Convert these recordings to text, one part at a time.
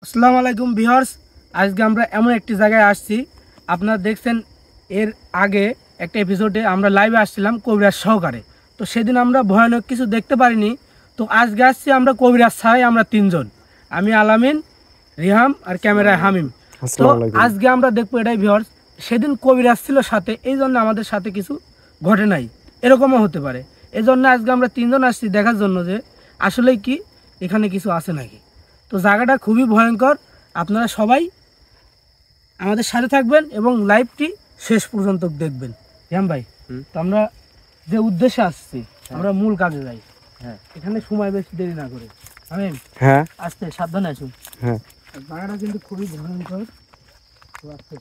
আসসালামু আলাইকুম ভিউয়ার্স, আজকে আমরা এমন একটি জায়গায় আসছি। আপনারা দেখছেন এর আগে একটা এপিসোডে আমরা লাইভে আসছিলাম কবিরাজ সহকারে। তো সেদিন আমরা ভয়ানক কিছু দেখতে পারিনি। তো আজকে আসছি আমরা কবিরাজ ছাড়াই, আমরা তিনজন, আমি আলামিন, রিহাম আর ক্যামেরায় হামিম। তো আজকে আমরা দেখবো এটাই ভিউয়ার্স, সেদিন কবিরাজ ছিল সাথে, এই জন্য আমাদের সাথে কিছু ঘটে নাই, এরকমও হতে পারে। এই জন্য আজকে আমরা তিনজন আসছি দেখার জন্য যে আসলেই কি এখানে কিছু আছে নাকি। তো জায়গাটা খুবই ভয়ঙ্কর। আপনারা সবাই আমাদের সাথে থাকবেন এবং লাইভটি শেষ পর্যন্ত দেখবেন। হ্যাঁ ভাই, তো আমরা যে উদ্দেশ্যে আসছি, আমরা মূল কাজে যাই। হ্যাঁ, এখানে সময় বেশি দেরি না করে আমি আসতে সাবধানে আসুন। হ্যাঁ, জায়গাটা কিন্তু খুবই ভয়ঙ্কর। তো আসতে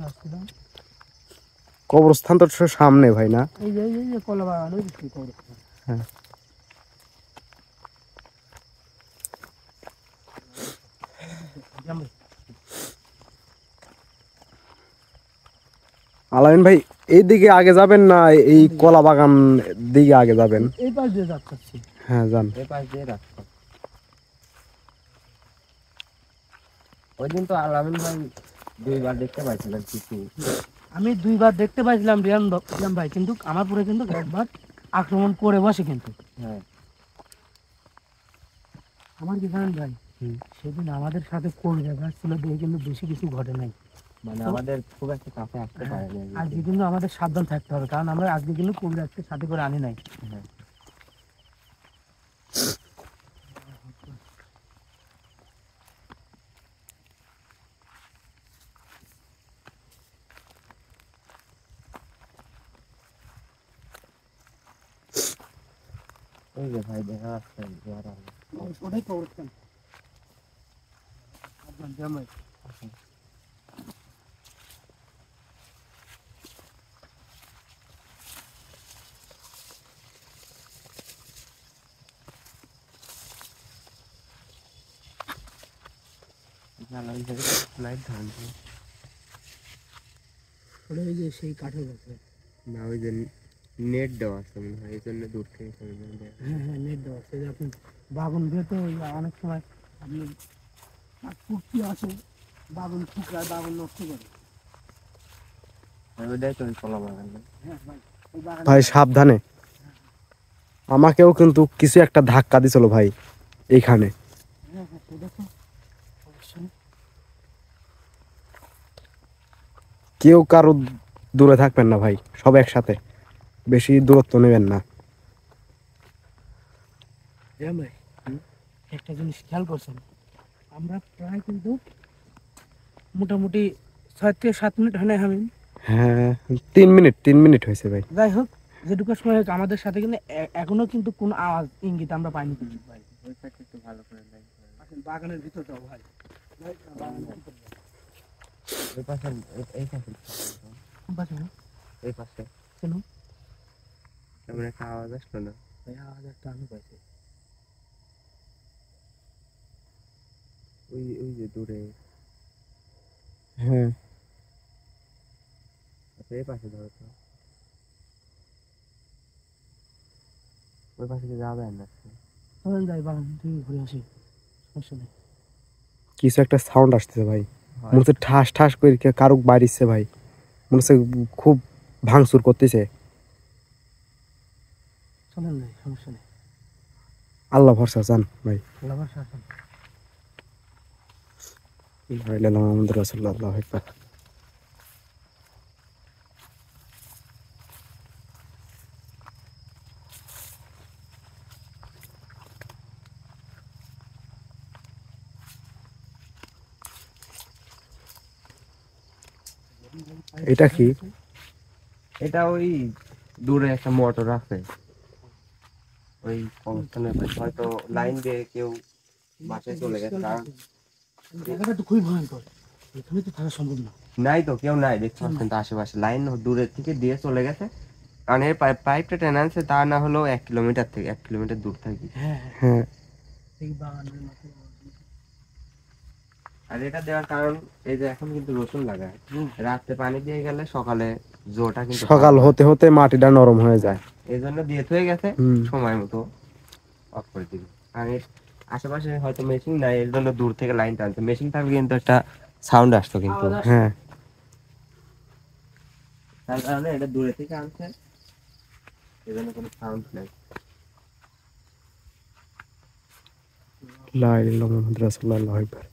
আসছিলাম। কবরস্থান তো সামনে ভাই, না? এই যে কলা বাগান, ওই কবরস্থান। হ্যাঁ, আলামিন ভাই, এই দিকে আগে যাবেন না এই কলা বাগান দিকে আগে যাবেন? এই পাশ দিয়ে যাচ্ছি। হ্যাঁ, যান। এই পাশ দিয়ে রাস্তা। ওই দিন তো আলামিন ভাই দুইবার দেখতে পাইছিলেন কিছু। আমি দুইবার দেখতে পাইছিলাম রিয়াম ভাই, কিন্তু আমার পুরো কিন্তু একবার আক্রমণ করে বসে কিন্তু। হ্যাঁ, আমার কি জানেন ভাই, সেদিন আমাদের সাথে কোন জায়গা ছিল দেখে কিন্তু বেশি কিছু ঘটে নাই। মানে আমাদের খুব একটা কাছে আসতে পারেনি আজকে কিন্তু আমাদের সাবধান থাকতে হবে, কারণ আমরা আজকে কিন্তু কবিরাজকে সাথে করে আনি নাই। হ্যাঁ, ওই যে ভাই দেখা যাচ্ছে ওটাই কবরস্থান। সাবধান রিয়াম ভাই। আলামিন ভাই লাইট ধান ওটা ওই যে সেই কাঠের গাছে। না, ওই যে নেট দেওয়া আছে মনে হয়, এই জন্য দূর থেকে হ্যাঁ হ্যাঁ, নেট দেওয়া আছে। আপনি বাগুন ভেতো অনেক সময় আপনি কুর্তি আসে, বাগুন টুকরা, বাগুন নষ্ট করে। ওইটাই তো কলা বাগান। হ্যাঁ ভাই, ওই বাগান। ভাই সাবধানে, আমাকেও কিন্তু কিছু একটা ধাক্কা দিছিল ভাই এইখানে। হ্যাঁ হ্যাঁ, তো দেখো অবশ্যই। কেউ কারো দূরে থাকবেন না ভাই, সব একসাথে, বেশি দূরত্ব নেবেন না। রিয়াম ভাই, একটা জিনিস খেয়াল করছেন, আমরা প্রায় কিন্তু মোটামুটি 6 থেকে 7 মিনিট হয় না হামিম? হ্যাঁ, 3 মিনিট হয়েছে ভাই। যাই হোক, যেটুকু সময় হোক, আমাদের সাথে কিন্তু এখনো কিন্তু কোনো আওয়াজ ইঙ্গিত আমরা পাইনি কিন্তু ভাই। ওই সাইডে একটু ভালো করে লাইট আসেন বাগানের ভিতর যাও ভাই। বাগানের ভিতর যাও। এই পাশে, এই পাশে কোন পাশে ভাই? এই পাশে কেন তেমন একটা আওয়াজ আসলো না। ভাই? আওয়াজ একটা আমি পাইছি। ওই ওই যে দূরে। হ্যাঁ, আচ্ছা, এই পাশে ধরো তো, ওই পাশে কি যাবেন না? চলেন যাই বাগান থেকে ঘুরে আসি, সমস্যা নেই। কিছু একটা সাউন্ড আসতেছে ভাই, মনে হচ্ছে ঠাস ঠাস করে কারো বাড়িছে ভাই, মনে হচ্ছে খুব ভাঙচুর করতেছে। চলেন যাই, সমস্যা নেই। আল্লাহ ভরসা, যান ভাই। আল্লাহ ভরসা, আসেন। মুহাম্মদ রাসূলুল্লাহ আকবার। এটা কি? এটা ওই দূরে একটা মোটর আছে, ওই কবরস্থানের পাশে। হয়তো লাইন দিয়ে কেউ বাসে চলে গেছে, কারণ জায়গাটা তো খুবই ভয়ঙ্কর, এখানে তো থাকা সম্ভব না। নাই তো, কেউ নাই দেখতে পাচ্ছেন তো আশেপাশে। লাইন দূরের থেকে দিয়ে চলে গেছে, কারণ এর পাইপটা টেনে আনছে তা না হলেও 1 কিলোমিটার থেকে 1 কিলোমিটার দূর থাকি। হ্যাঁ হ্যাঁ, এই বাগানের মাথায়। আর এটা দেওয়ার কারণ এই যে এখন কিন্তু রসুন লাগায়, রাতে পানি দিয়ে গেলে সকালে জোটা কিন্তু সকাল হতে হতে মাটিটা নরম হয়ে যায়। এই জন্য দিয়ে হয়ে গেছে, হুম। সময় মতো অফ করে দিবি। আর এর আশেপাশে হয়তো মেশিন নাই, এর জন্য দূর থেকে লাইন টানছে। মেশিন থাকলে কিন্তু একটা সাউন্ড আসতো, কিন্তু হ্যাঁ তার কারণে এটা দূরে থেকে আনছে, এই জন্য কোনো সাউন্ড নাই। লা ইলাহা ইল্লাল্লাহ মুহাম্মাদুর রাসূলুল্লাহ, আল্লাহু আকবার।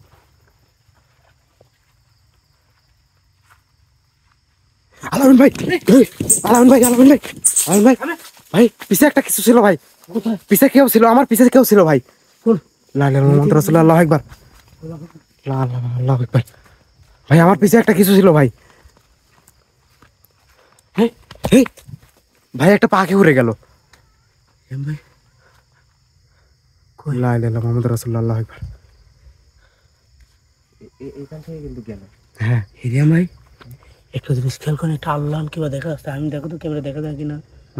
আলামিন ভাই, আলামিন ভাই, আলামিন ভাই, আলামিন ভাই, ভাই পিছে একটা কিছু ছিল ভাই। পিছে কেউ ছিল, আমার পিছে কেউ ছিল ভাই। লা ইলাহা ইল্লাল্লাহ মুহাম্মাদুর রাসূলুল্লাহ, আল্লাহু আকবার। আল্লাহু আকবার। ভাই আমার পিছে একটা কিছু ছিল ভাই। এই, এই, ভাই একটা পাখি উড়ে গেল। লা ইলাহা ইল্লাল্লাহ মুহাম্মাদুর রাসূলুল্লাহ, আল্লাহু আকবার। এখান থেকে কিন্তু গেল। হ্যাঁ হিরিয়াম ভাই একটা জিনিস খেয়াল করেন, একটা আল্লাহ কিবা দেখা যাচ্ছে। আমি দেখো তো ক্যামেরা দেখা যায় কিনা।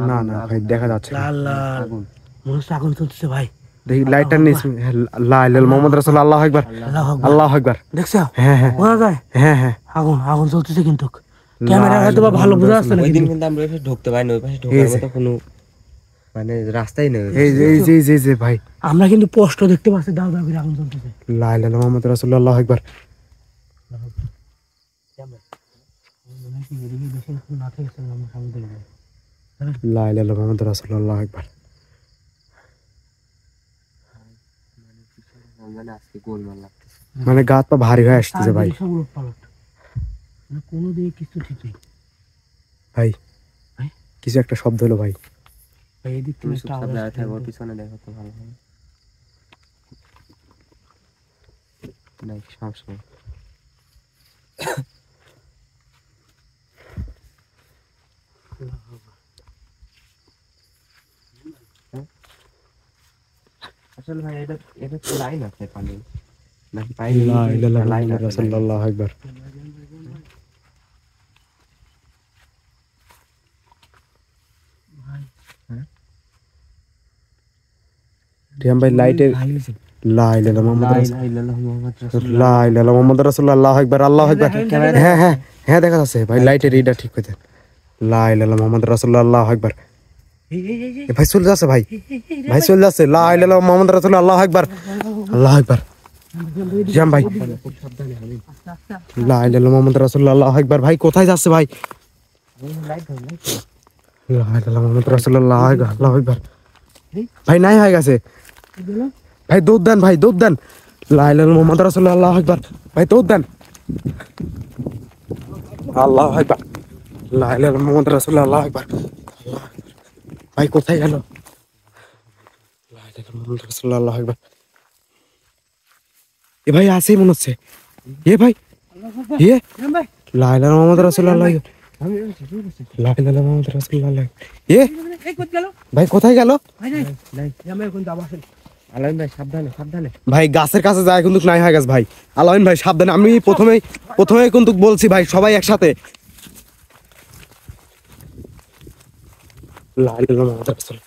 না না ভাই দেখা যাচ্ছে না। লাল লাল আগুন। মনে হচ্ছে আগুন চলতেছে ভাই। দেখি লাইটার নিস। লা ইলাহা ইল্লাল্লাহ মুহাম্মাদুর রাসূলুল্লাহ, আল্লাহু আকবার। আল্লাহু আকবার। আল্লাহু আকবার। দেখছো হ্যাঁ হ্যাঁ বোঝা যায় হ্যাঁ হ্যাঁ। আগুন আগুন চলতেছে, কিন্তু ক্যামেরা হয়তো বা ভালো বোঝা যাচ্ছে না। ওই দিন কিন্তু কিন্তু আমরা ওই পাশে ঢুকতে পারিনি, ওই পাশে ঢোকার মতো কোনো মানে রাস্তাই নেই। এই যে এই যে এই যে এই যে ভাই, আমরা কিন্তু স্পষ্ট দেখতে পাচ্ছি দাও দাও করে আগুন চলতেছে। লা ইলাহা ইল্লাল্লাহ মুহাম্মাদুর রাসূলুল্লাহ, আল্লাহু আকবার। লা ইলাহা ইল্লাল্লাহ মুহাম্মাদুর রাসূলুল্লাহ, আল্লাহু আকবার। মানে আজকে গোলমাল লাগতেছে। মানে গা তো ভারী হয়ে আসতেছে ভাই। সব উলট পালট, মানে কোনো দিকে কিছু ঠিক নেই ভাই ভাই। কিছু একটা শব্দ হলো ভাই। ভাই। এই দিক তুমি থেকে একটা চুপচাপ আওয়াজ দাঁড়ায় আসছে। থাকো, ওর পিছনে দেখো তো ভালো হবে। নাই সমস্যা নেই। আসলে ভাই এটা এটা তো লাইন আছে পানি নাকি পানি? লা ইলাহা ইল্লাল্লাহ লাইন মুহাম্মাদুর আছে, রাসূলুল্লাহ, আল্লাহু আকবার। রিয়াম ভাই লাইটের লা ইলাহা ইল্লাল্লাহ মুহাম্মাদুর রাসূলুল্লাহ, লা ইলাহা ইল্লাল্লাহ মুহাম্মাদুর রাসূলুল্লাহ, আল্লাহু আকবার, আল্লাহু আকবার। হ্যাঁ হ্যাঁ হ্যাঁ দেখা যাচ্ছে ভাই, লাইটের এইটা ঠিক করে দেন। লা ইলাহা ইল্লাল্লাহ মুহাম্মাদুর রাসূলুল্লাহ, আল্লাহু আকবার। এ ভাই চলে যাচ্ছে ভাই, ভাই চলে যাচ্ছে। লা ইলাহা ইল্লাল্লাহ মুহাম্মাদুর রাসূলুল্লাহ, আল্লাহু আকবার, আল্লাহু আকবার। রিয়াম ভাই, লা ইলাহা ইল্লাল্লাহ মুহাম্মাদুর রাসূলুল্লাহ, আল্লাহু আকবার। ভাই কোথায় যাচ্ছে ভাই? লা ইলাহা ইল্লাল্লাহ মুহাম্মাদুর রাসূলুল্লাহ, আল্লাহু আকবার। ভাই নাই হয়ে গেছে ভাই, দৌড় দেন ভাই, দৌড় দেন। লা ইলাহা ইল্লাল্লাহ মুহাম্মাদুর রাসূলুল্লাহ, আল্লাহু আকবার। ভাই দৌড় দেন। আল্লাহু আকবার। লা ইলাহা ইল্লাল্লাহ মুহাম্মাদুর রাসূলুল্লাহ, আল্লাহু আকবার। ভাই কোথায় গেল? লা ইলাহা ইল্লাল্লাহ মুহাম্মাদুর রাসূলুল্লাহ, আল্লাহু আকবার। এ ভাই আসেই মনে হচ্ছে। এ ভাই এ লা ইলাহা ইল্লাল্লাহ মুহাম্মাদুর রাসূলুল্লাহ, আল্লাহু আকবার। লা ইলাহা ইল্লাল্লাহ মুহাম্মাদুর রাসূলুল্লাহ, আল্লাহু আকবার। এ ভাই কোথায় গেল? আলামিন ভাই সাবধানে সাবধানে। ভাই গাছের কাছে যায় কিন্তু নাই হয়ে গেছে ভাই। আলামিন ভাই সাবধানে, আমি প্রথমেই কিন্তু বলছি ভাই, সবাই একসাথে। লা ইলাহা ইল্লাল্লাহ মুহাম্মাদুর রাসূলুল্লাহ।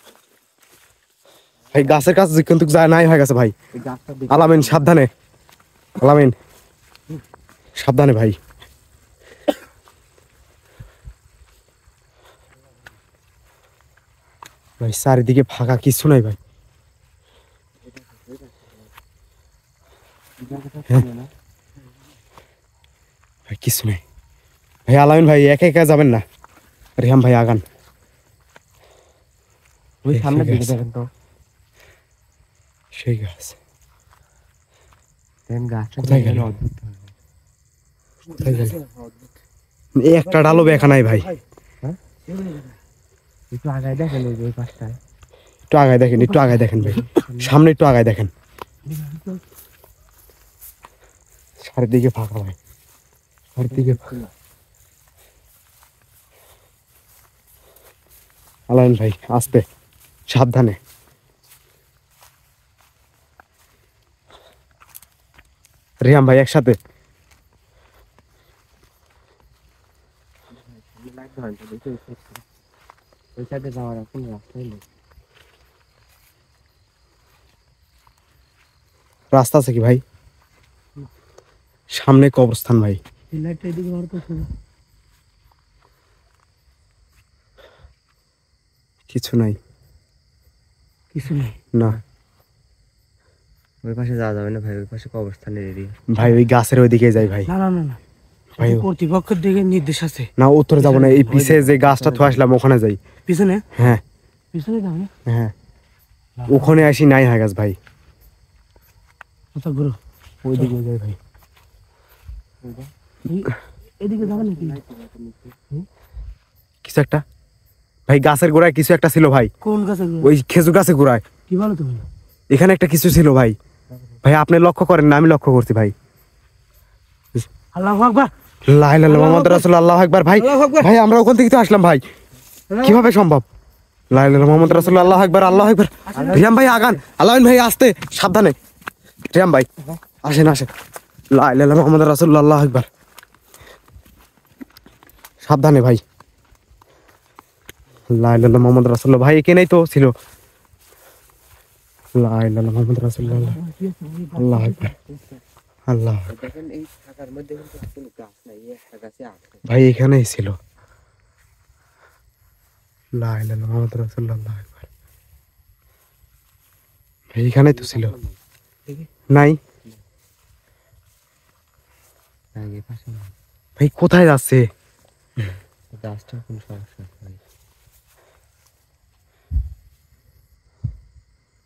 ভাই গাছের কাছে কিন্তু যায় নাই হয়ে গেছে ভাই। এই গাছটা আলামিন সাবধানে, আলামিন সাবধানে ভাই। ভাই চারিদিকে ফাঁকা, কিছু নাই ভাই। ভাই কিছু নেই ভাই। আলামিন ভাই একা একা যাবেন না, রিহাম ভাই আগান। ওই সামনের দিকে দেখেন তো, সেই গাছ দেখেন গাছটা কোথায় গেল? অদ্ভুত। কোথায় গেল? এই একটা ডালও বেঁকা নাই ভাই। একটু আগায় দেখেন, ওই যে ওই পাশটায়। একটু আগায় দেখেন, একটু আগায় দেখেন ভাই, সামনে একটু আগায় দেখেন। চারিদিকে ফাঁকা ভাই, চারিদিকে ফাঁকা। আলামিন ভাই আস্তে সাবধানে। রিহাম ভাই একসাথে। ওই সাইডে যাওয়ার এখন রাস্তাই নেই। রাস্তা আছে কি ভাই? সামনে কবরস্থান ভাই। কিছু নাই, কিছু নেই। না ওই পাশে যাওয়া যাবে না ভাই, ওই পাশে কবরস্থানের এরিয়া। ভাই ওই গাছের ওইদিকে যাই ভাই। না না না না, ভাই কর্তৃপক্ষের দিকে নির্দেশ আছে। না উত্তরে যাবো না, এই পিছে যে গাছটা থুয়ে আসলাম ওখানে যাই। পিছনে হ্যাঁ পিছনে যাও না, হ্যাঁ, ওখানে আসি নাই হয়ে গেছে ভাই, আচ্ছা গুরু ওইদিকে যাই ভাই। এদিকে যাবে নাকি? কিছু একটা ভাই গাছের গোড়ায় কিছু একটা ছিল ভাই, কোন গাছে? ওই খেজুর গাছের গোড়ায়। কি বলো তুমি? এখানে একটা কিছু ছিল ভাই, ভাই আপনি লক্ষ্য করেন না, আমি লক্ষ্য করছি ভাই। আল্লাহু আকবার, লা ইলাহা ইল্লাল্লাহ মুহাম্মাদুর রাসূলুল্লাহ, আল্লাহু আকবার। ভাই আল্লাহু আকবার। ভাই আমরা ওখান থেকে তো আসলাম ভাই, কিভাবে সম্ভব? লা ইলাহা ইল্লাল্লাহ মুহাম্মাদুর রাসূলুল্লাহ, আল্লাহু আকবার, আল্লাহু আকবার। রিয়াম ভাই আগান, আলামিন ভাই আস্তে সাবধানে। রিয়াম ভাই আসেন আসেন। লা ইলাহা ইল্লাল্লাহ মুহাম্মাদুর রাসূলুল্লাহ, আল্লাহু আকবার। সাবধানে ভাই। লা ইলাহা ইল্লাল্লাহ মুহাম্মাদুর রাসূলুল্লাহ, ভাই এখানেই তো ছিল। লা ইলাহা ইল্লাল্লাহ মুহাম্মাদুর রাসূলুল্লাহ, আল্লাহু আকবার, আল্লাহ। দেখেন এই থাকার মধ্যে কিন্তু আসলে গাছ নাই, এই একটা গাছে আছে। ভাই এখানেই ছিল। লা ইলাহা ইল্লাল্লাহ মুহাম্মাদুর রাসূলুল্লাহ, আল্লাহু আকবার। ভাই এখানেই তো ছিল। নাই এই পাশে না, ভাই, কোথায় যাচ্ছে? গাছটা কোন সমস্যা ভাই?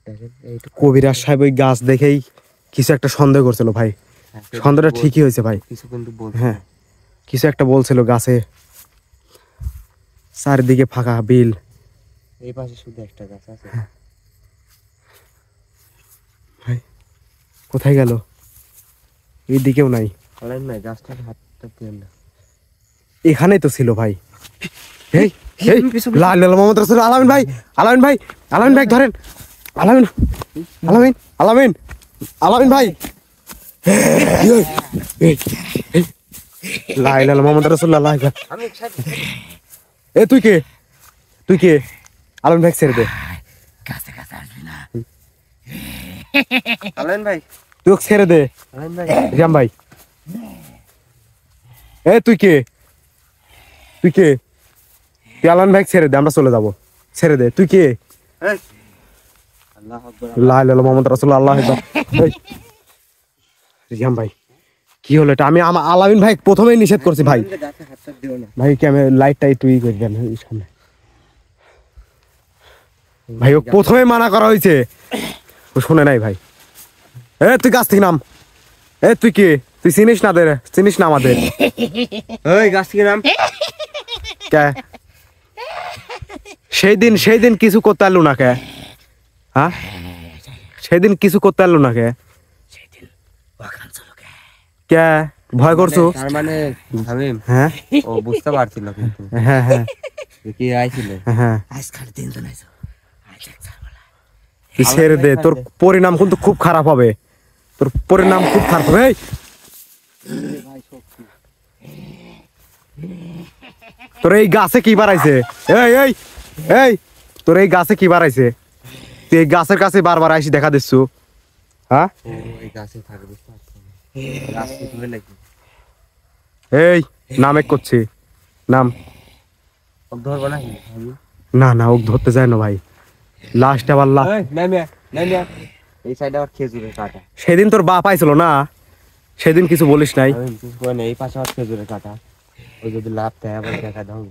দেখেন এইটুকু কবিরাজ সাহেব ওই গাছ দেখেই কিছু একটা সন্দেহ করছিল ভাই, সন্দেহটা ঠিকই হয়েছে ভাই। কিছু কিন্তু বলছে। হ্যাঁ কিছু একটা বলছিল গাছে, চারিদিকে ফাঁকা বিল। এই পাশে শুধু একটা গাছ আছে। ভাই কোথায় গেল? এই দিকেও নাই, আলাইন ভাই গাছটার হাতটা দেন না। এখানেই তো ছিল ভাই। এই এই লা ইলাহা ইল্লাল্লাহ মুহাম্মাদুর রাসূলুল্লাহ, আলামিন ভাই, আলামিন ভাই, আলামিন ভাই ধরেন, আলামিন, আলামিন, আলামিন, আলামিন ভাই। এই, এই, এই, লা ইলাহা ইল্লাল্লাহ মুহাম্মাদুর রাসূলুল্লাহ, আল্লাহু আকবার। আমি এ তুই কে? তুই কে? আলামিন ভাই ছেড়ে দে, কাছে কাছে আসবি না। আলাইন ভাই, তুই ওকে ছেড়ে দে। আলাইন ভাই, রিয়াম ভাই, এ তুই কে? তুই কে? তুই আলামিন ভাই ছেড়ে দে, আমরা চলে যাবো, ছেড়ে দে। তুই কে? এই আল্লাহু আকবার। লা ইলাহা ইল্লাল্লাহ মুহাম্মাদুর রাসূলুল্লাহ, আল্লাহু আকবার। এই, রিয়াম ভাই কি হলো এটা? আমি আলামিন ভাই প্রথমেই নিষেধ করছি ভাই। গাছে হাতটা দিও না। ভাই ক্যামেরা লাইটটা একটু ই করে দেন এই সামনে। ভাই ও প্রথমে মানা করা হয়েছে, ও শুনে নাই ভাই। এ তুই গাছ থেকে নাম। এ তুই কে? তুই চিনিস না দের, চিনিস না আমাদের? ওই গাছ থেকে নাম। কে সেই দিন কিছু করতে পারলো না কে? হ্যাঁ সেই দিন কিছু করতে পারলো না কে? কে ভয় করছো? তার মানে শামীম, হ্যাঁ ও বুঝতে পারছিল কিন্তু হ্যাঁ হ্যাঁ যে কি আইছিল। হ্যাঁ, আজকাল তিনজন আইছো। তুই ছেড়ে দে, তোর পরিণাম কিন্তু খুব খারাপ হবে, তোর পরিণাম খুব খারাপ হবে। এই, তোর এই গাছে কি বাড়াইছে? এই এই এই তোর এই গাছে কি বাড়াইছে? তুই এই গাছের কাছে বারবার আইসি দেখা দিচ্ছ। হ্যাঁ ও এই গাছে থাকে বুঝতে পারছো না। গাছ থেকে নাকি এই নাম এক করছি, নাম। ও ধরবো নাকি আমি? না না ও ধরতে যায় না ভাই, লাস্ট আবার এই নামিয়া নামিয়া, এই সাইডে আবার খেজুরের কাটা। সেদিন তোর বাপ আইছিল না, সেদিন কিছু বলিস নাই। আমি কিছু কই না, এই পাশে আবার খেজুরের কাটা। ওই যদি লাভ দেয় আবার দেখা দাও।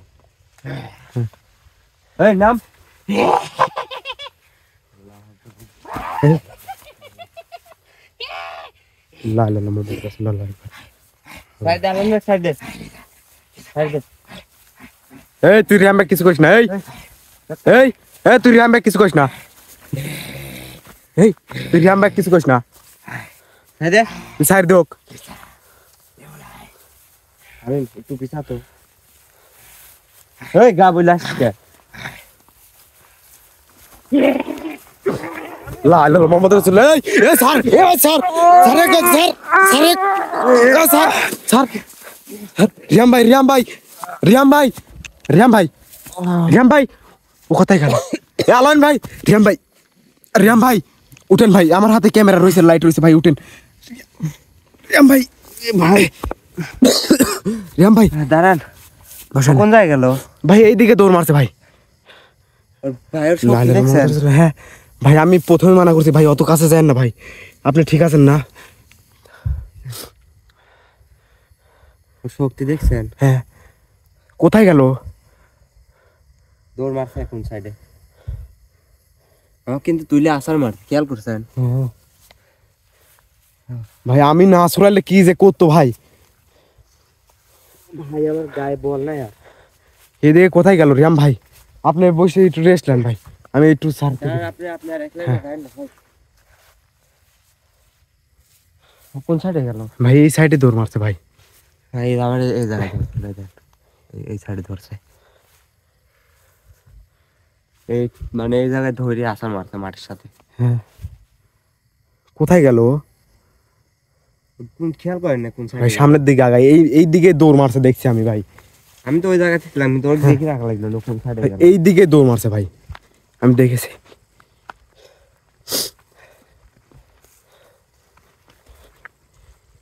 এই নাম। লা লা লা মুহাম্মাদুর রাসূলুল্লাহ। সাইডে আলাম না, সাইডে সাইডে। এই তুই রিয়াম ভাই কিছু কইস না। এই এই এই তুই রিয়াম ভাই কিছু কইস না। এই তুই রিয়াম ভাই কিছু কইস না, সাইডে তুই সাইড দোক। আমি একটু পিছা তো। এই গা বইলাস কে? লা লা লা মুহাম্মাদুর রাসূলুল্লাহ। এই এই স্যার, এই স্যার, স্যার এক স্যার, স্যার এক, এই স্যার, স্যার, রিয়াম ভাই, রিয়াম ভাই, রিয়াম ভাই, রিয়াম ভাই, রিয়াম ভাই, ও কোথায় গেল? এ আলান ভাই, রিয়াম ভাই, রিয়াম ভাই উঠেন ভাই, আমার হাতে ক্যামেরা রয়েছে, লাইট রয়েছে ভাই, উঠেন। রিয়াম ভাই, এ ভাই, রিয়াম ভাই দাঁড়ান, বসেন। কোন জায়গায় গেল? ভাই এইদিকে দৌড় মারছে ভাই, ভাই ওর লা শক্তি ইলাহা দেখছেন? ইল্লাল্লাহ। হ্যাঁ ভাই আমি প্রথমে মানা করছি ভাই অত কাছে যান না ভাই, আপনি ঠিক আছেন না? ওর শক্তি দেখছেন? হ্যাঁ কোথায় গেল? দৌড় মারছে কোন সাইডে? আমার কিন্তু তুইলে আসার মার খেয়াল করছেন? ভাই আমি না ছড়াইলে কি যে করতো ভাই। ভাই আমার গায়ে বল না আর। এদিকে কোথায় গেল রিয়াম ভাই? আপনি বসে একটু রেস্ট নেন ভাই, আমি একটু সারতে দিই। আপনি আপনার একলাই দেখান না ভাই। কোন সাইডে গেল? ভাই এই সাইডে দৌড় মারছে ভাই। ভাই আমার এই জায়গায় ধরছে, এই সাইডে ধরছে। এই মানে এই জায়গায় ধরে আসার মারছে মাটির সাথে। হ্যাঁ কোথায় গেল? কোন খেয়াল করেন না কোন ভাই সাইডে? সামনের দিকে আগায়, এই দিকে দৌড় মারছে দেখছি আমি ভাই। আমি তো ওই জায়গাতে ছিলাম, কিন্তু ওর দেখে রাখা লাগলো না কোন সাইডে ভাই, গেল। এই দিকে দৌড় মারছে ভাই, আমি দেখেছি।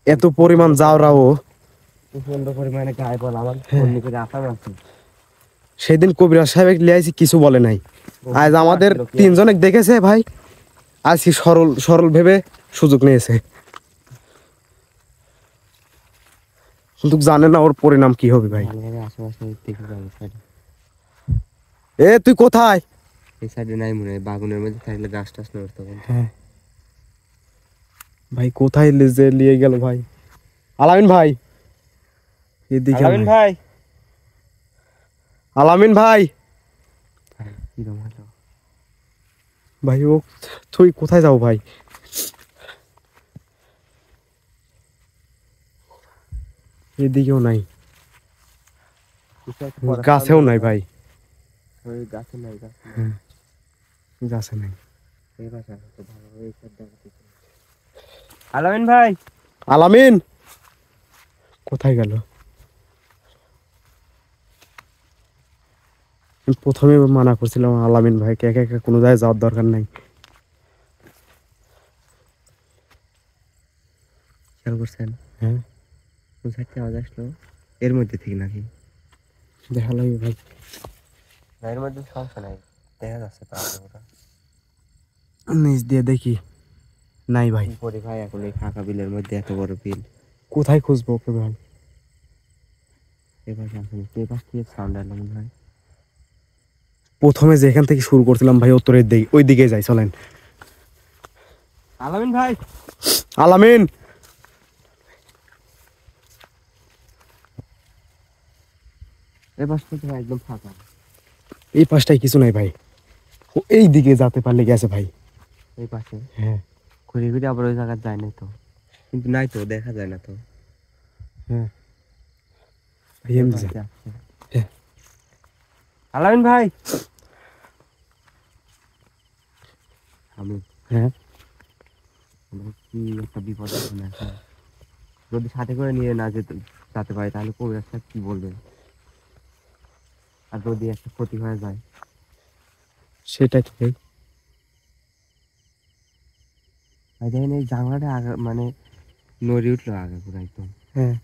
এত পরিমাণ যাওরাও প্রচন্ড পরিমাণে গায়ে বল আমার ফোন করে আসার মারছে। সেদিন কবিরাজ সাহেব লিয়াইছি কিছু বলে নাই, আজ আমাদের তিনজনে দেখেছে ভাই, আজ কি সরল সরল ভেবে সুযোগ নিয়েছে, কিন্তু জানে না ওর পরিণাম কি হবে ভাই। ভালোভাবে আশেপাশে দেখে যাবো সাইডে। এ তুই কোথায়? এই সাইডে নাই মনে হয়, বাগুনের মধ্যে থাকলে গাছ টাছ নড়তো তখন। হ্যাঁ ভাই কোথায় যে নিয়ে গেল ভাই? আলামিন ভাই এদিকে আলামিন ভাই। ভাই, আলামিন ভাই, কিরম হলো? ভাই ও তুই কোথায় যাও ভাই? এদিকেও নাই, কিছু একটা করার গাছেও সামনে নাই ভাই। ওই গাছে নাই, গাছে নাই। হ্যাঁ, গাছে নাই। এই পাশে আছে তো ভালো, এই side টা আছে। আলামিন ভাই, আলামিন কোথায় গেল? আমি প্রথমে মানা করছিলাম আলামিন ভাইকে একা একা কোনো জায়গায় যাওয়ার দরকার নাই। খেয়াল করছেন হ্যাঁ কোন সাইড থেকে আওয়াজ আসলো? এর মধ্যে থেকে নাকি? দেখা লাগবে ভাই। না, এর মধ্যে সমস্যা নাই, দেখা যাচ্ছে তো আগে ওটা। নিচ দিয়ে দেখি, নাই ভাই। কি করি ভাই এখন এই ফাঁকা বিলের মধ্যে, এত বড় বিল। কোথায় খুঁজবো ওকে ভাই? এই পাশে আসলে এই পাশ থেকে সাউন্ড এলো মনে হয়। প্রথমে যেখান থেকে শুরু করছিলাম ভাই উত্তরের দিকে, ওই দিকে যাই চলেন। আলামিন ভাই, আলামিন এই পাশ থেকে একদম ফাঁকা। এই পাশটায় কিছু নাই ভাই, ও এই দিকে যেতে পারলে গেছে ভাই। এই পাশে হ্যাঁ ঘুরে ঘুরে আবার ওই জায়গায় যায় নাই তো, কিন্তু নাই তো, দেখা যায় না তো। হ্যাঁ ভাই এই এমনি পাশে যা। আসছে। হ্যাঁ। আলামিন ভাই, আমি হ্যাঁ আমার কি একটা বিপদ আছে না এখন। যদি সাথে করে নিয়ে না যেতে পারি তাহলে কবি একটা কি বলবে, আর যদি একটা ক্ষতি হয়ে যায়। সেটাই তো ভাই। ভাই দেখেন এই জানলাটা আগে মানে নড়ে উঠলো আগে পুরো একদম। হ্যাঁ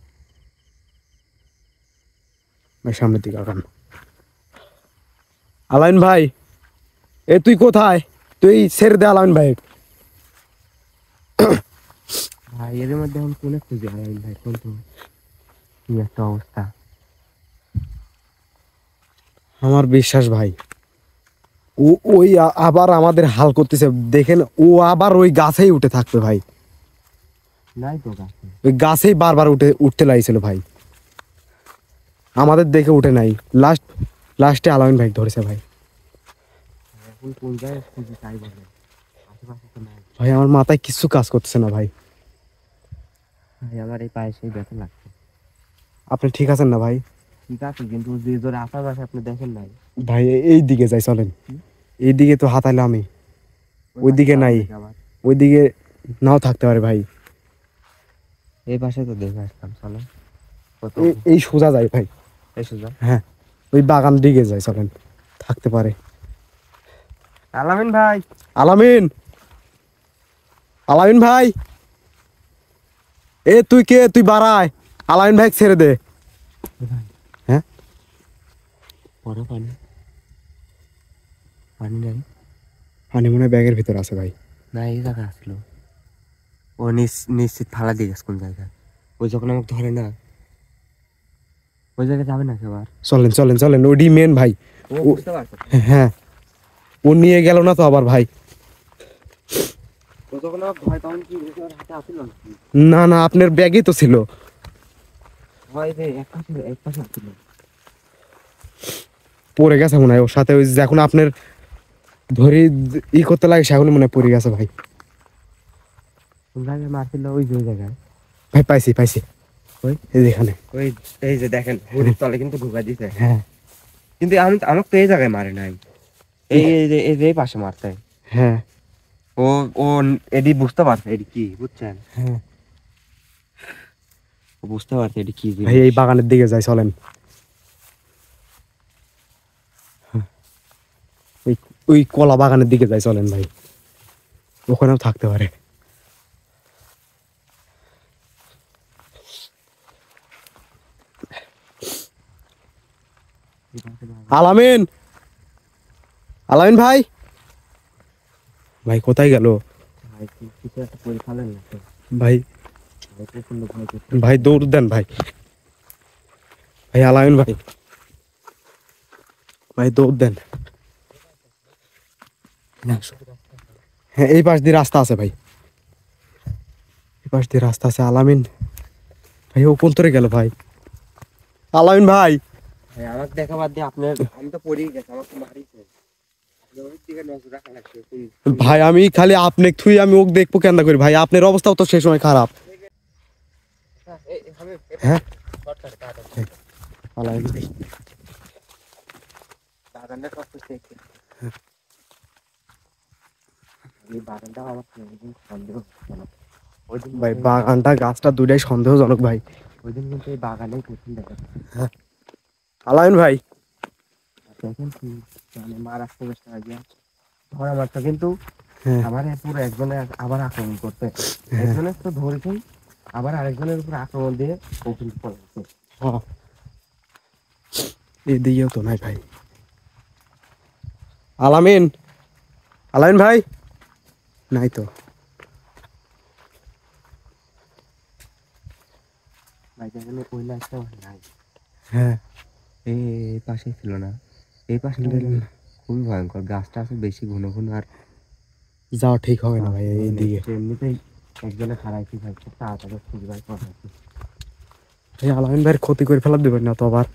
ভাই সামনের দিকে আগান। আলামিন ভাই এ তুই কোথায়? তুই ছেড়ে দে আলামিন ভাই। ভাই এর মধ্যে আমি কোনে খুঁজি আলামিন ভাই, কোন তো কি একটা অবস্থা। আমার বিশ্বাস ভাই ও ওই আবার আমাদের হাল করতেছে, দেখেন ও আবার ওই গাছেই উঠে থাকবে ভাই, নাই তো গাছে। ওই গাছেই বারবার উঠতে লাগছিল ভাই, আমাদের দেখে উঠে নাই। লাস্টে আলামিন ভাই ধরেছে ভাই। এখন কোন জায়গায় খুঁজি তাই বলে, আশেপাশে তো নাই। ভাই আমার মাথায় কিছু কাজ করতেছে না ভাই। ভাই আমার এই পায়ে সেই ব্যথা লাগছে। আপনি ঠিক আছেন না ভাই? ঠিক আছে, কিন্তু যে জোরে আশেপাশে আপনি দেখেন নাই। ভাই এই দিকে যাই চলেন, এই দিকে তো হাতাইলে আমি, ওইদিকে পাশে নাই। যাওয়া যায় আবার। ওইদিকে নাও থাকতে পারে ভাই, এই পাশে তো দেখে আসলাম, চলো কত এই সোজা যাই ভাই। এসে যাও। হ্যাঁ ওই বাগান দিকে যাই চলেন, থাকতে পারে। আলামিন ভাই, আলামিন, আলামিন ভাই এ তুই কে? তুই বাড়ায় আলামিন ভাই ছেড়ে দে। হ্যাঁ পরে পানি পানি নাই, পানি মনে হয় ব্যাগের ভিতর আছে ভাই। না এই জায়গায় আসলো, ও নিশ্চিত ফালা দিয়ে গেছে কোন জায়গায়। ওই যখন আমাকে ধরে না, ওই জায়গায় যাবে না এবার। চলেন চলেন চলেন, ওডি মেন ভাই। ও বুঝতে পারছো, হ্যাঁ, ও নিয়ে গেল না তো আবার ভাই। ও যখন আমাকে ধরে তখন কি ওর হাতে আসলো নাকি? না না, আপনার ব্যাগই তো ছিল। হয় রে, এক পাশে আসলো। পড়ে গেছে মনে হয় ওর সাথে, ওই যখন আপনার ধরে ই করতে লাগে সেখানে মনে হয় পড়ে গেছে ভাই। কোন জায়গায় মারছিল? ওই যে ওই জায়গায়। ভাই পাইছি পাইছি, ওই এই যে এখানে। ওই এই যে দেখেন হরির তলে কিন্তু ঢুকা দিছে। হ্যাঁ কিন্তু আমাকে তো এই জায়গায় মারে নাই, এই পাশে মারতে। হ্যাঁ ও ও এডি বুঝতে পারছে এডি কি, বুঝছেন? হ্যাঁ ও বুঝতে পারছে এডি কি ভাই, এই বাগানের দিকে যাই চলেন। ওই ওই কলা বাগানের দিকে যাই চলেন ভাই, ওখানেও থাকতে পারে। আলামিন, আলামিন ভাই, ভাই কোথায় গেল কিছু একটা করে ফেলেন না তো। ভাই? ভাই প্রচন্ড ভয় করছে। ভাই দৌড় দেন ভাই, ভাই আলামিন ভাই, ভাই দৌড় দেন। হ্যাঁ, এই পাশ দিয়ে রাস্তা আছে ভাই, এই পাশ দিয়ে রাস্তা আছে। আলামিন ভাই, ও কোন তরে গেল ভাই? আলামিন ভাই, ভাই আমাকে দেখা বাদ দিয়ে আপনার, আমি তো পড়েই গেছি, আমাকে মারিছে। আপনি ওই দিকে নজর রাখা লাগছে। ভাই আমি খালি আপনি থুই আমি ওকে দেখবো কেন করি ভাই? আপনার অবস্থাও তো সেই সময় খারাপ। হ্যাঁ আলামিন ভাই, বাগানটা কষ্ট দেখে এই বাগানটা আমার সন্দেহ হচ্ছে না। ওই দিন ভাই বাগানটা গাছটা দুটাই সন্দেহজনক ভাই। ওই দিন কিন্তু এই বাগানেই প্রথম দেখা। আলামিন ভাই, দেখেন কি মানে মার আসতে বসতে গিয়া ধরা মারতো, কিন্তু হ্যাঁ আমার পুরো একজনে আবার আক্রমণ করতে, হ্যাঁ। একজনের তো ধরেছেন, আবার আরেকজনের উপর আক্রমণ দিয়ে ওপেন করেছে। হ্যাঁ, এদিকেও তো নাই ভাই। আলামিন, আলামিন ভাই, নাই তো। ভাই দেখেন ওই লাইটটা নাই, হ্যাঁ, এই পাশে ছিল না, এই পাশে খুবই ভয়ঙ্কর। গাছটা আছে বেশি ঘন ঘন, আর যাওয়া ঠিক হবে না ভাই এইদিকে। এমনিতেই একজনে খারাইছি ভাই, খুব তাড়াতাড়ি খুঁজবাই করাইছি। এই আলামিন ভাইয়ের ক্ষতি করে ফেলা দেবেন না তো আবার।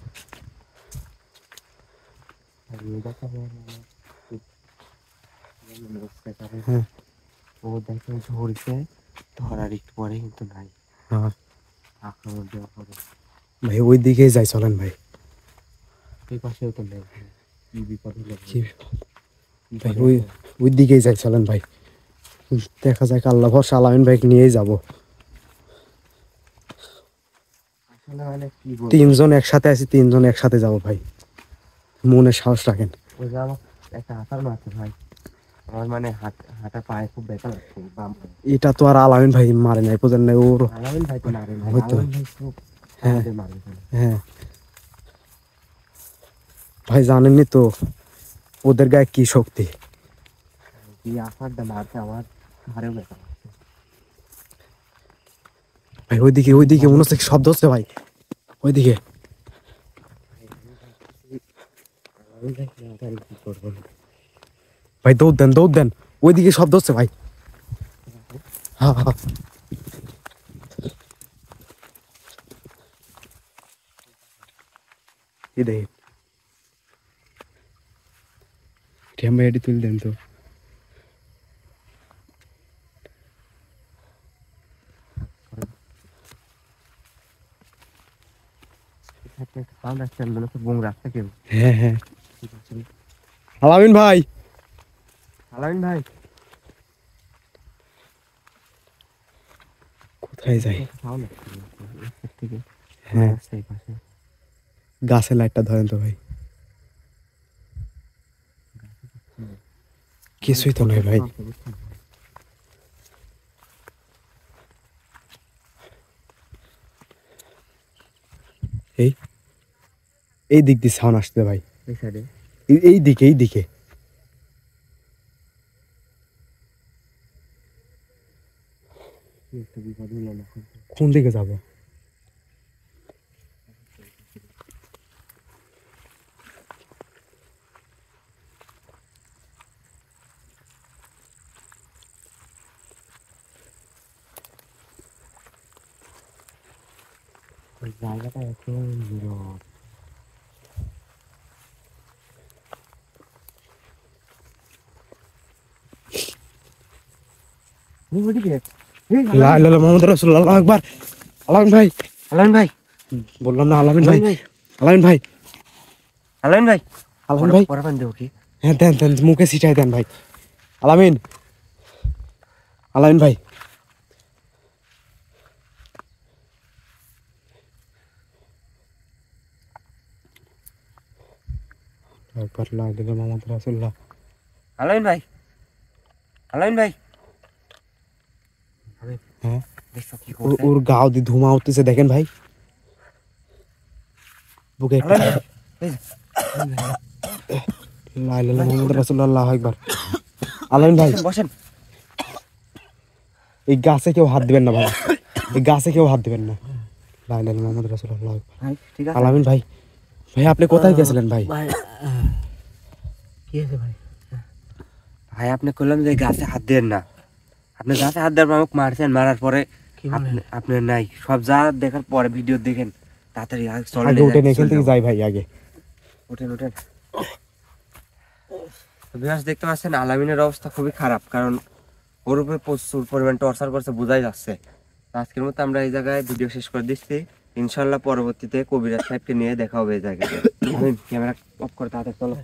হ্যাঁ ও দেখেন ধরছে, ধরার একটু পরে কিন্তু নাই, হ্যাঁ আক্রমণ দেওয়া হবে। ভাই, ওই দিকেই যাই চলেন ভাই। এই পাশেও তো নেই, কি বিপদ হলো কি ভাই, ওই দিকেই যাই চলেন ভাই। দেখা যাক, আল্লাহ ভরসা, আলামিন ভাইকে নিয়েই যাবো। আসলে মানে কি বলবো, তিনজন একসাথে আছি, তিনজন একসাথে যাবো ভাই, মনে সাহস রাখেন। ওই যে আমার একটা আসার মারছে ভাই, আমার মানে হাঁটা পায়ে খুব ব্যথা লাগছে বাম পায়ে। এটা তো আর আলামিন ভাই মারে নাই, বোঝেন নাই ওর। আলামিন ভাই তো মারে না, হয়তো। আলামিন ভাই খুব হ্যাঁ। সহজে মারে ফেলে। হ্যাঁ ভাই, জানেনই তো ওদের গায়ে কি শক্তি। এই আসারটা মারতে আমার ঘাড়েও ব্যথা লাগছে। ভাই ওইদিকে ওইদিকে মনে হচ্ছে কি শব্দ হচ্ছে ভাই, ওইদিকে। আলামিন ভাই কি করবো? ভাই দৌড় দেন দৌড় দেন, ওইদিকে শব্দ হচ্ছে ভাই। হ্যাঁ হ্যাঁ, এই দেখেন, টিয়াম ভাই এটি তুলে দেন তো। একটা সাউন্ড আসছে, মনে হচ্ছে বোম রাখছে কেউ। হ্যাঁ হ্যাঁ, আলামিন ভাই, আলামিন ভাই কোথায় যাই? সাউন্ড আসছে এর থেকে। হ্যাঁ, আসছে এই পাশে। গাছের লাইটটা ধরেন তো ভাই। কিছুই তো নয় ভাই। এই এই দিক দিয়ে সাউন্ড আসছে ভাই, এই সাইডে এই দিকে এই দিকে। একটা বিপদ হলো না। কোন দিকে যাবো? ওই জায়গাটা একেবারে নীরব। ওদিকে লা ইলাহা ইল্লাল্লাহ মুহাম্মাদুর রাসূলুল্লাহ, আল্লাহু আকবার। আলামিন ভাই, আলামিন ভাই, বললাম না আলামিন ভাই, ভাই, আলামিন ভাই, আলামিন ভাই, আলামিন ভাই, পরে পান দেবো কি? হ্যাঁ দেন দেন, মুখে ছিটাই দেন ভাই। আলামিন, আলামিন ভাই, একবার লা ইলাহা ইল্লাল্লাহ মুহাম্মাদুর রাসূলুল্লাহ। আলামিন ভাই, আলামিন ভাই, হ্যাঁ, দেখছো কি ওর করছে? ওর গাও দিয়ে ধোঁয়া উঠতেছে, দেখেন ভাই। বুকে একটা আলামিন ভাই, এই যে, লা ইলাহা ইল্লাল্লাহ মুহাম্মাদুর রাসূলুল্লাহ, আল্লাহু আকবার। আলামিন ভাই, বসেন। এই গাছে কেউ হাত দিবেন না ভাই, এই গাছে কেউ হাত দিবেন না। লা ইলাহা ইল্লাল্লাহ মুহাম্মাদুর রাসূলুল্লাহ, আল্লাহু আকবার। ভাই ঠিক আছে। আলামিন ভাই, ভাই আপনি কোথায় গেছিলেন ভাই? ভাই কি হয়েছে ভাই? ভাই আপনি করলাম যে গাছে হাত দেন না, আপনি গাছে হাত দেওয়ার পর আমাকে মারছেন, মারার পরে কি বলেন? আপনি নাই, সব যা দেখার পরে ভিডিও দেখেন, তাড়াতাড়ি চলেন, আগে উঠেন, এখান থেকে যাই ভাই আগে। ওঠেন ওঠেন। বিহাস দেখতে পাচ্ছেন আলামিনের অবস্থা খুবই খারাপ, কারণ ওর উপরে প্রচুর পরিমাণ টর্চার করছে, বোঝাই যাচ্ছে। আজকের মতো আমরা এই জায়গায় ভিডিও শেষ করে দিচ্ছি। ইনশাল্লাহ পরবর্তীতে কবিরাজ সাহেবকে নিয়ে দেখা হবে এই জায়গায়। ক্যামেরা অফ করে তাড়াতাড়ি চলো।